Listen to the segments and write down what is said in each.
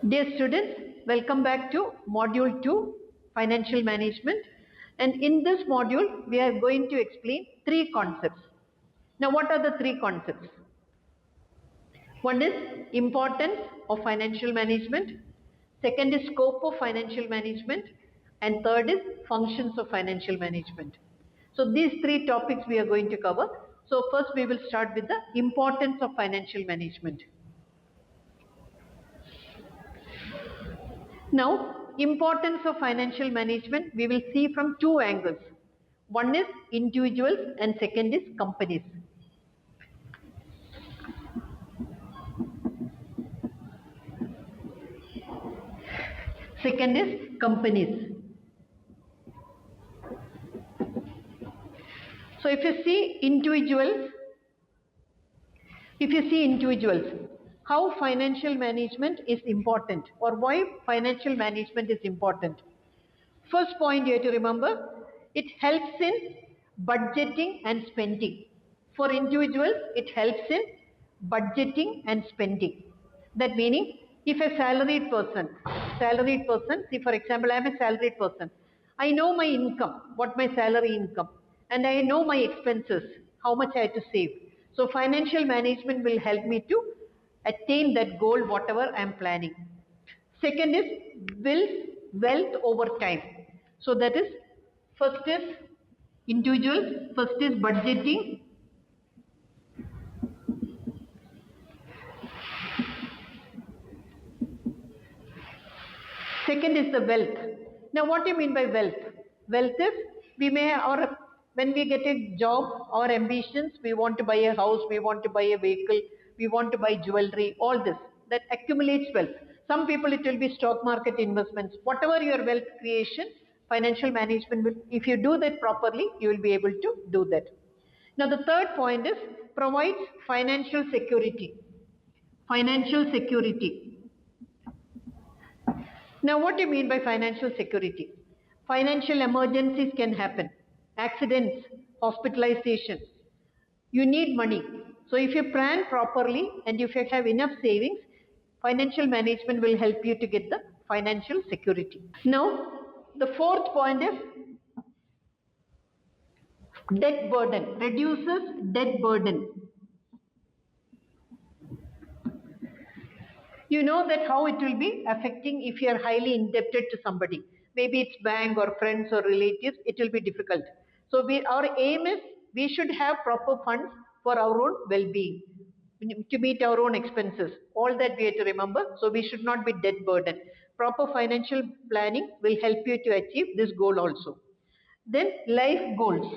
Dear students, welcome back to Module 2, Financial Management. And in this module, we are going to explain three concepts. Now, what are the three concepts? One is importance of financial management. Second is scope of financial management. And third is functions of financial management. So, these three topics we are going to cover. So, first we will start with the importance of financial management. Now, importance of financial management we will see from two angles. One is individuals and second is companies. Second is companies. So if you see individuals, how financial management is important or why financial management is important. First point you have to remember, it helps in budgeting and spending. For individuals, it helps in budgeting and spending. That meaning, if a salaried person, see for example, I am a salaried person. I know my income, what my salary income, and I know my expenses, how much I have to save. So financial management will help me to attain that goal, whatever I am planning. Second is build wealth over time. So that is first is individuals, first is budgeting, second is the wealth. Now what do you mean by wealth? Wealth is we may or when we get a job, our ambitions, we want to buy a house, we want to buy a vehicle, we want to buy jewelry, all this that accumulates wealth. Some people it will be stock market investments. Whatever your wealth creation, financial management will, if you do that properly, you will be able to do that. Now the third point is provides financial security. Financial security. Now what do you mean by financial security? Financial emergencies can happen. Accidents, hospitalization. You need money. So if you plan properly and if you have enough savings, financial management will help you to get the financial security. Now the fourth point is debt burden. Reduces debt burden. You know that how it will be affecting if you are highly indebted to somebody. Maybe it's bank or friends or relatives, it will be difficult. So our aim is we should have proper funds for our own well-being, to meet our own expenses. All that we have to remember. So we should not be debt burden. Proper financial planning will help you to achieve this goal also. Then life goals.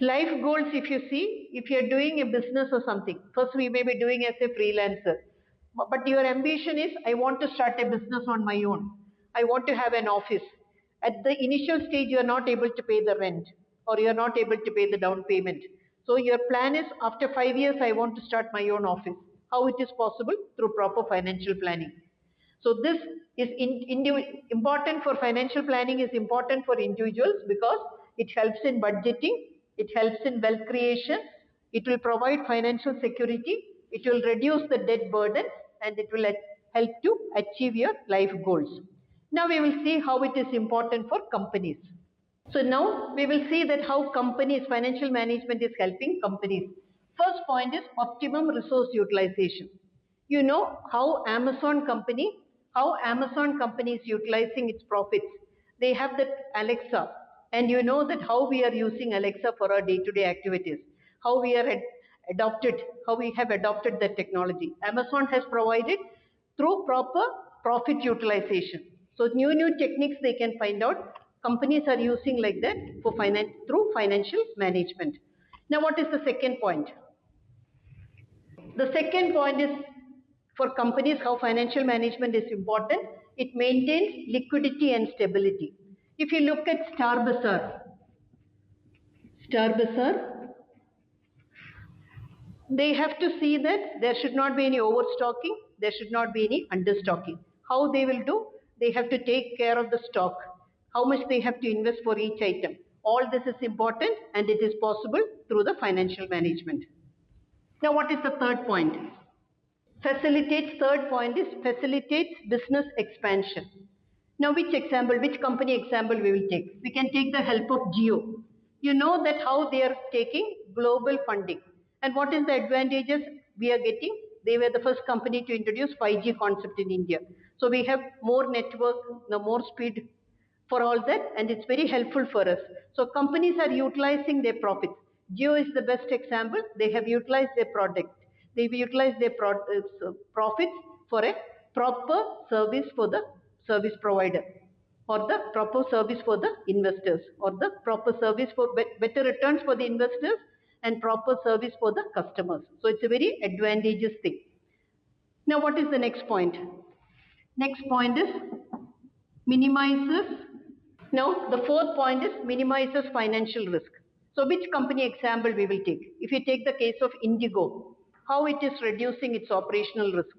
Life goals, if you see, if you're doing a business or something, first we may be doing as a freelancer, but your ambition is, I want to start a business on my own. I want to have an office. At the initial stage, you are not able to pay the rent or you are not able to pay the down payment. So your plan is, after 5 years, I want to start my own office. How it is possible? Through proper financial planning. So this is important for financial planning is important for individuals because it helps in budgeting, it helps in wealth creation, it will provide financial security, it will reduce the debt burden and it will help to achieve your life goals. Now we will see how it is important for companies. So now we will see that how companies, financial management is helping companies. First point is optimum resource utilization. You know how Amazon company is utilizing its profits. They have that Alexa and you know that how we are using Alexa for our day-to-day activities, how we are how we have adopted that technology. Amazon has provided through proper profit utilization. So new techniques they can find out. Companies are using like that for through financial management. Now what is the second point? The second point is for companies how financial management is important. It maintains liquidity and stability. If you look at Star Bazaar, they have to see that there should not be any overstocking, there should not be any understocking. How they will do? They have to take care of the stock, how much they have to invest for each item. All this is important and it is possible through the financial management. Now, what is the third point? Third point is facilitates business expansion. Now, which company example we will take? We can take the help of Jio. You know that how they are taking global funding. And what is the advantages we are getting? They were the first company to introduce 5G concept in India. So we have more network, more speed for all that, and it's very helpful for us. So companies are utilizing their profits. Jio is the best example. They have utilized their product. They've utilized their profits for a proper service for the service provider, or the proper service for the investors, or the proper service for better returns for the investors and proper service for the customers. So it's a very advantageous thing. Now, what is the next point? Next point is minimizes. Now, the fourth point is minimizes financial risk. So, which company example we will take? If you take the case of Indigo, how it is reducing its operational risk?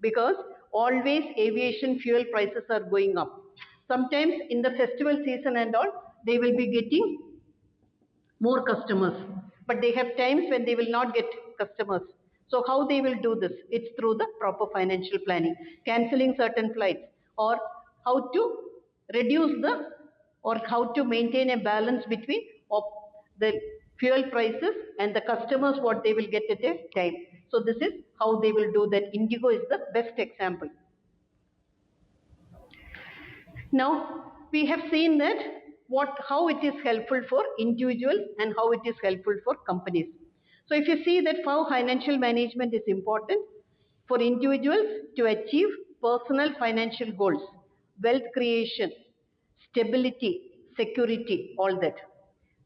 Because always aviation fuel prices are going up. Sometimes in the festival season and all, they will be getting more customers, but they have times when they will not get customers. So how they will do this? It's through the proper financial planning, cancelling certain flights, or how to reduce the, or how to maintain a balance between the fuel prices and the customers what they will get at a time. So this is how they will do that. Indigo is the best example. Now, we have seen that how it is helpful for individuals and how it is helpful for companies. So, if you see that how financial management is important for individuals to achieve personal financial goals, wealth creation, stability, security, all that.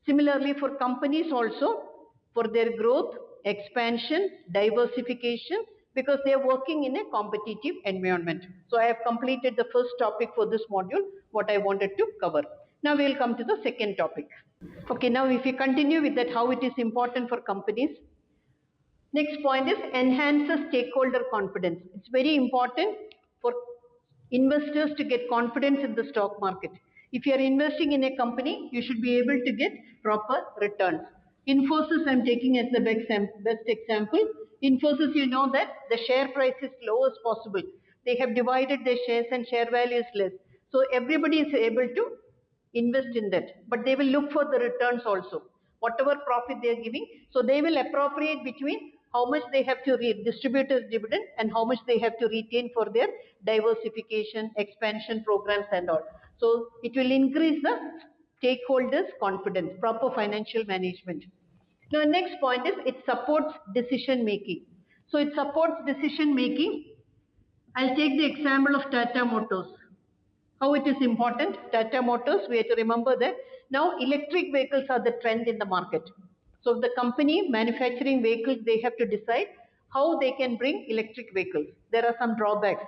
Similarly, for companies also, for their growth, expansion, diversification, because they are working in a competitive environment. So I have completed the first topic for this module, what I wanted to cover. Now we will come to the second topic. Okay, now if we continue with that, how it is important for companies. Next point is enhances stakeholder confidence. It's very important for investors to get confidence in the stock market. If you are investing in a company, you should be able to get proper returns. Infosys, I'm taking as the best example. Infosys, you know that the share price is low as possible. They have divided their shares and share value is less. So everybody is able to invest in that. But they will look for the returns also. Whatever profit they are giving, so they will appropriate between how much they have to distribute as dividend and how much they have to retain for their diversification, expansion programs and all. So it will increase the stakeholders' confidence, proper financial management. Now, next point is it supports decision making. So it supports decision making. I'll take the example of Tata Motors. How it is important? Tata Motors, we have to remember that now electric vehicles are the trend in the market. So the company manufacturing vehicles, they have to decide how they can bring electric vehicles. There are some drawbacks.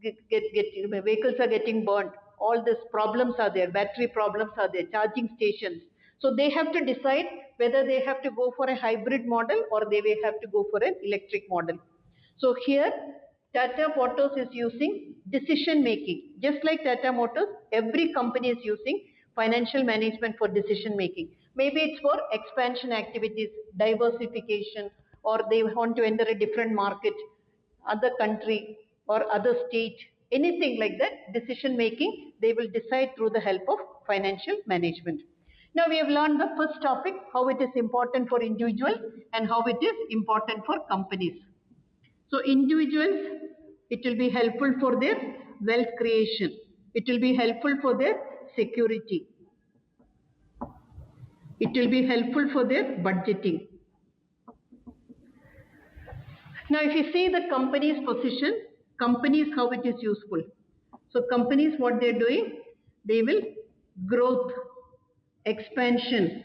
Vehicles are getting burnt. All these problems are there. Battery problems are there. Charging stations. So they have to decide whether they have to go for a hybrid model or they may have to go for an electric model. So here Tata Motors is using decision making. Just like Tata Motors, every company is using financial management for decision making. Maybe it's for expansion activities, diversification, or they want to enter a different market, other country or other state, anything like that, decision making, they will decide through the help of financial management. Now we have learned the first topic, how it is important for individuals and how it is important for companies. So individuals, it will be helpful for their wealth creation. It will be helpful for their security. It will be helpful for their budgeting. Now if you see the company's position, companies how it is useful. So companies what they are doing, they will growth, expansion,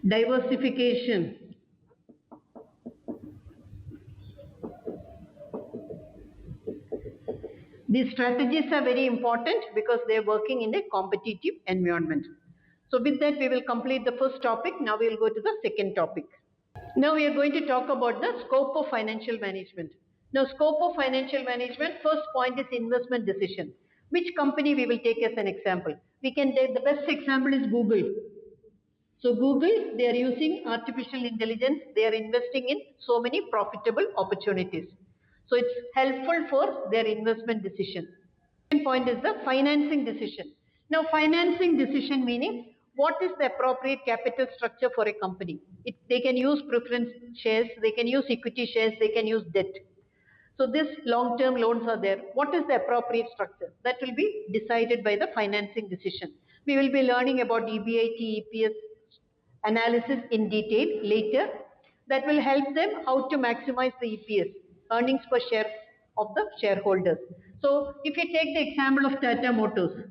diversification. These strategies are very important because they are working in a competitive environment. So with that, we will complete the first topic. Now we will go to the second topic. Now we are going to talk about the scope of financial management. Now scope of financial management, first point is investment decision. Which company we will take as an example? We can take the best example is Google. So Google, they are using artificial intelligence. They are investing in so many profitable opportunities. So it's helpful for their investment decision. Second point is the financing decision. Now financing decision meaning what is the appropriate capital structure for a company? They can use preference shares, they can use equity shares, they can use debt. So this long-term loans are there. What is the appropriate structure? That will be decided by the financing decision. We will be learning about EBIT, EPS analysis in detail later. That will help them how to maximize the EPS, earnings per share of the shareholders. So if you take the example of Tata Motors,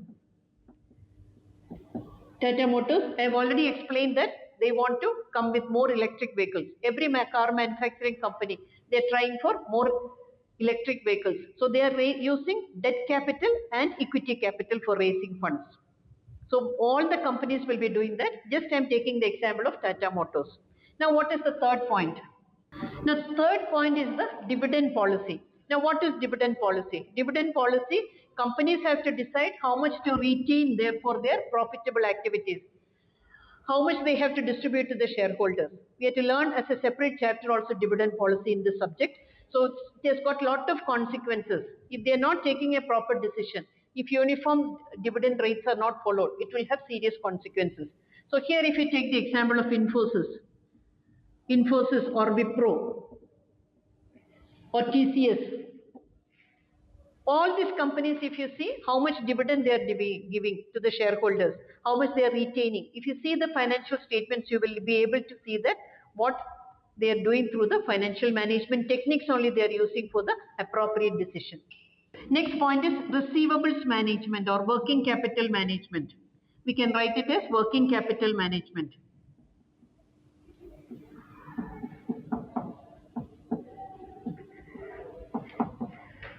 I have already explained that they want to come with more electric vehicles. Every car manufacturing company, they are trying for more electric vehicles. So they are using debt capital and equity capital for raising funds. So all the companies will be doing that. Just I am taking the example of Tata Motors. Now what is the third point? Now, third point is the dividend policy. Now, what is dividend policy? Dividend policy, companies have to decide how much to retain for their profitable activities, how much they have to distribute to the shareholders. We have to learn as a separate chapter also dividend policy in this subject. So, it has got lot of consequences. If they are not taking a proper decision, if uniform dividend rates are not followed, it will have serious consequences. So, here if you take the example of Infosys or Wipro, or TCS. All these companies, if you see how much dividend they are giving to the shareholders, how much they are retaining. If you see the financial statements, you will be able to see that what they are doing through the financial management techniques only they are using for the appropriate decision. Next point is receivables management or working capital management. We can write it as working capital management.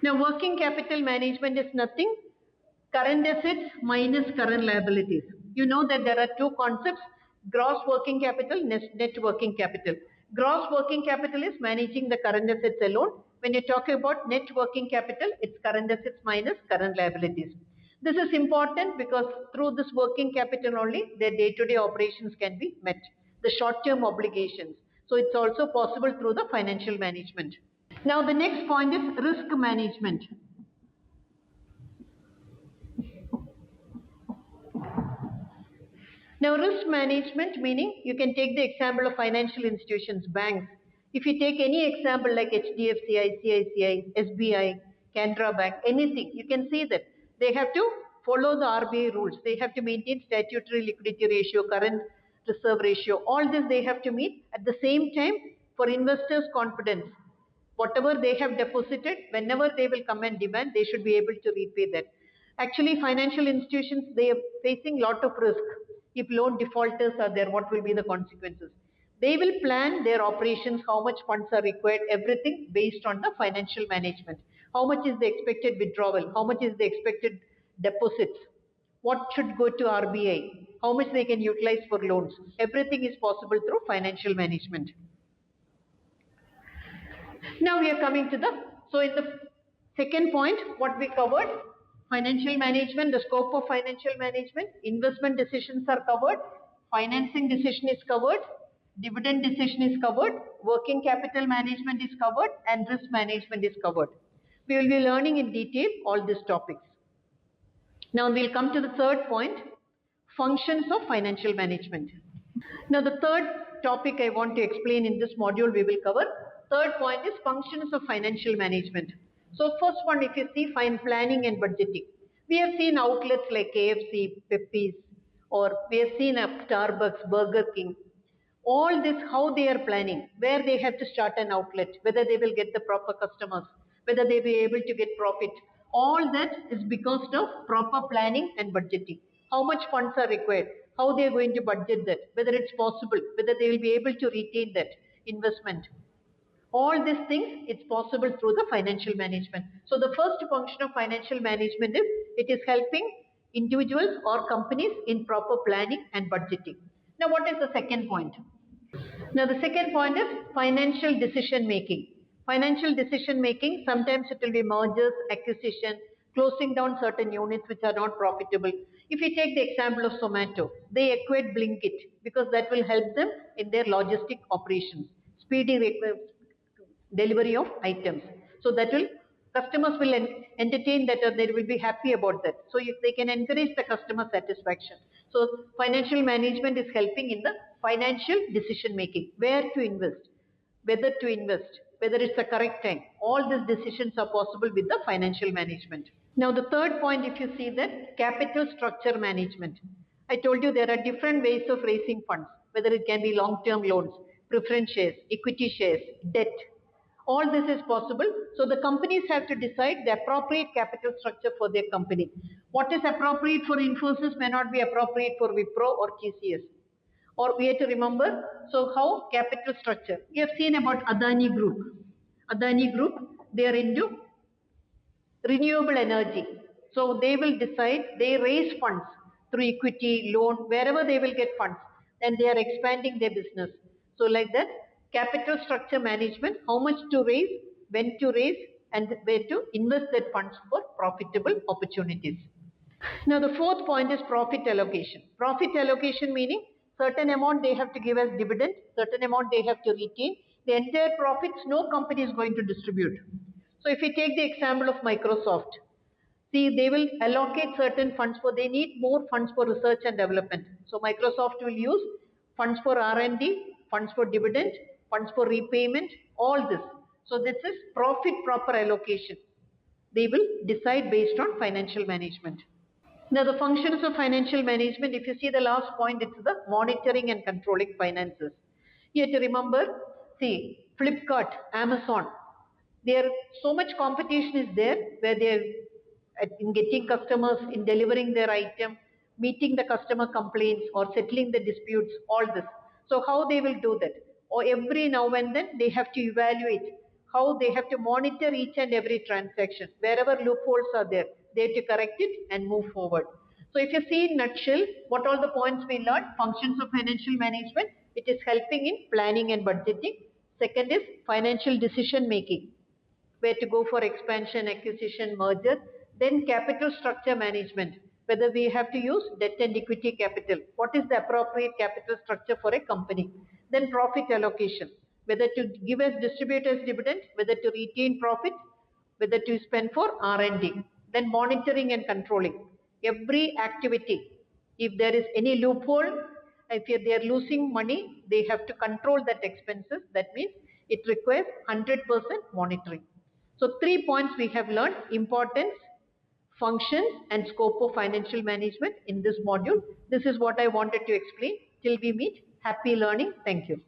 Now, working capital management is nothing current assets minus current liabilities. You know that there are two concepts, gross working capital, net working capital. Gross working capital is managing the current assets alone. When you talk about net working capital, it's current assets minus current liabilities. This is important because through this working capital only, their day-to-day operations can be met, the short-term obligations. So it's also possible through the financial management. Now the next point is risk management. Now risk management meaning you can take the example of financial institutions, banks. If you take any example like HDFC, ICICI, SBI, Canara Bank, anything, you can see that they have to follow the RBI rules. They have to maintain statutory liquidity ratio, current reserve ratio. All this they have to meet. At the same time, for investors' confidence, whatever they have deposited, whenever they will come and demand, they should be able to repay that. Actually, financial institutions, they are facing lot of risk. If loan defaulters are there, what will be the consequences? They will plan their operations, how much funds are required, everything based on the financial management. How much is the expected withdrawal? How much is the expected deposits? What should go to RBI? How much they can utilize for loans? Everything is possible through financial management. Now we are coming to so in the second point, what we covered, financial management, the scope of financial management, investment decisions are covered, financing decision is covered, dividend decision is covered, working capital management is covered, and risk management is covered. We will be learning in detail all these topics. Now we'll come to the third point, functions of financial management. Now the third topic I want to explain in this module we will cover. Third point is functions of financial management. So first one, if you see planning and budgeting. We have seen outlets like KFC, Pepsi's, or we have seen Starbucks, Burger King. All this, how they are planning, where they have to start an outlet, whether they will get the proper customers, whether they will be able to get profit. All that is because of proper planning and budgeting. How much funds are required, how they are going to budget that, whether it's possible, whether they will be able to retain that investment. All these things, it's possible through the financial management. So the first function of financial management is, it is helping individuals or companies in proper planning and budgeting. Now what is the second point? Now the second point is financial decision making. Financial decision making, sometimes it will be mergers, acquisition, closing down certain units which are not profitable. If you take the example of Zomato, they acquired Blinkit because that will help them in their logistic operations, speedy delivery of items. So that will customers will entertain that, they will be happy about that. So if they can encourage the customer satisfaction. So financial management is helping in the financial decision making, where to invest, whether to invest, whether it's the correct time. All these decisions are possible with the financial management. Now the third point, if you see that, capital structure management. I told you there are different ways of raising funds, whether it can be long-term loans, preference shares, equity shares, debt. All this is possible. So the companies have to decide the appropriate capital structure for their company. What is appropriate for Infosys may not be appropriate for Wipro or TCS. Or we have to remember, so how capital structure. We have seen about Adani Group. Adani Group, they are into renewable energy. So they will decide, they raise funds through equity, loan, wherever they will get funds, and they are expanding their business. So like that, capital structure management, how much to raise, when to raise, and where to invest that funds for profitable opportunities. Now the fourth point is profit allocation. Profit allocation meaning certain amount they have to give as dividend, certain amount they have to retain. The entire profits no company is going to distribute. So if you take the example of Microsoft, see they will allocate certain funds for, they need more funds for research and development. So Microsoft will use funds for R&D, funds for dividend, funds for repayment, all this. So this is profit proper allocation. They will decide based on financial management. Now, the functions of financial management, if you see the last point, it's the monitoring and controlling finances. You have to remember, see, Flipkart, Amazon, there so much competition is there where they're in getting customers, in delivering their item, meeting the customer complaints or settling the disputes, all this. So how they will do that? Or every now and then they have to evaluate how they have to monitor each and every transaction. Wherever loopholes are there, they have to correct it and move forward. So if you see in nutshell, what all the points we learned, functions of financial management, it is helping in planning and budgeting. Second is financial decision making, where to go for expansion, acquisition, merger. Then capital structure management, whether we have to use debt and equity capital. What is the appropriate capital structure for a company? Then profit allocation, whether to give as distribute as dividend, whether to retain profits, whether to spend for R&D. Then monitoring and controlling. Every activity, if there is any loophole, if they are losing money, they have to control that expenses. That means it requires 100% monitoring. So 3 points we have learned: importance, functions and scope of financial management in this module. This is what I wanted to explain. Till we meet, happy learning. Thank you.